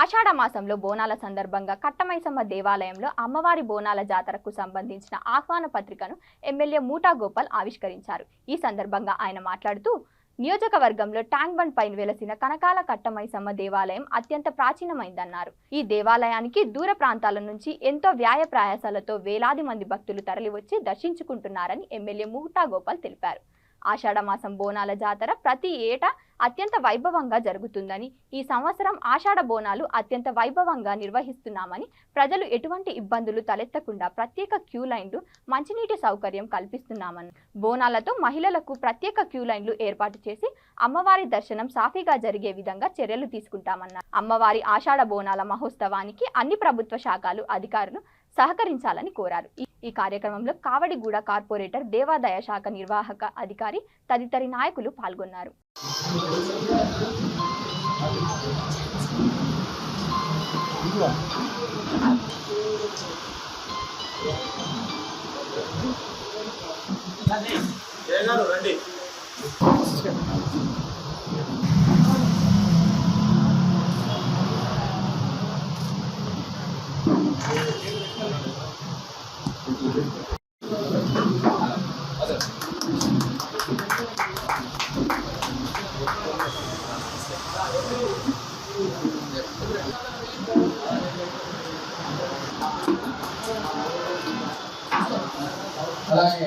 ఆషాఢ మాసంలో బోనాల సందర్భంగా కట్టమైసమ్మ దేవాలయంలో అమ్మవారి బోనాల జాతరకు సంబంధించిన ఆహ్వాన పత్రికను ఎమ్మెల్యే మూటా గోపాల్ ఆవిష్కరించారు. ఈ సందర్భంగా ఆయన మాట్లాడుతూ నియోజకవర్గంలో ట్యాంక్ బండ్ పైన వెలసిన కనకాల కట్టమైసమ్మ దేవాలయం అత్యంత ప్రాచీనమైందన్నారు. ఈ దేవాలయానికి దూర ప్రాంతాల నుంచి ఎంతో వ్యాయ ప్రయాసాలతో వేలాది మంది భక్తులు తరలివచ్చి దర్శించుకుంటున్నారని ఎమ్మెల్యే మూటా గోపాల్ తెలిపారు. ఆషాఢ మాసం బోనాల జాతర ప్రతి ఏటా అత్యంత వైభవంగా జరుగుతుందని, ఈ సంవత్సరం ఆషాఢ బోనాలు అత్యంత వైభవంగా నిర్వహిస్తున్నామని, ప్రజలు ఎటువంటి ఇబ్బందులు తలెత్తకుండా ప్రత్యేక క్యూ లైన్లు, మంచినీటి సౌకర్యం కల్పిస్తున్నామని, బోనాలతో మహిళలకు ప్రత్యేక క్యూ లైన్లు ఏర్పాటు చేసి అమ్మవారి దర్శనం సాఫీగా జరిగే విధంగా చర్యలు తీసుకుంటామన్నారు. అమ్మవారి ఆషాఢ బోనాల మహోత్సవానికి అన్ని ప్రభుత్వ శాఖలు, అధికారులు సహకరించాలని కోరారు. ఈ కార్యక్రమంలో కావడిగూడ కార్పొరేటర్ దేవాదాయ శాఖ నిర్వాహక అధికారి తదితరి నాయకులు పాల్గొన్నారు. అలాగే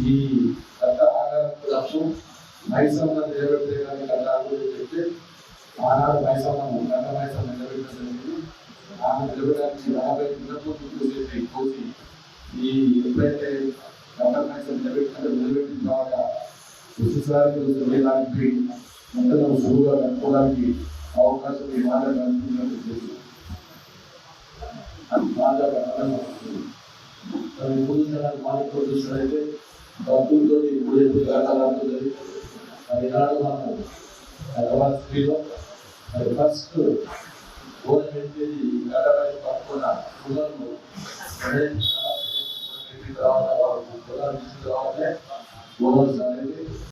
ఈ కథ ఆధారం మైసమ్మ నిలబెడితే కానీ కథ చెప్తే ఆనాడు మైసమ్మ కథ మైసమ్మ నిలబెట్టడం ఆమె నిలబెట్టడానికి 50 కిలోమీటర్లు కోసి ఈ ఎప్పుడైతే కథ మైసమ్మ నిలబెట్టిన తర్వాత ప్రతిసారి వేలానికి మంటలను సులువుగా కనుక్కోవడానికి అవకాశం ఈ మాట కనుక్కున్నట్టు తెలుసు. అది బాగా మాట్లాడుతూ చూసినట్లయితే భక్తులతో ఇప్పుడు ఆటలాడుతుంది. అది నాడు మాకు హైదరాబాద్ స్త్రీలో అది ఫస్ట్ భోజనం పెట్టేది గడపడి పట్టుకున్న కులంలో తర్వాత వాళ్ళు కులాలు తీసుకురావాలంటే భోజనం అనేది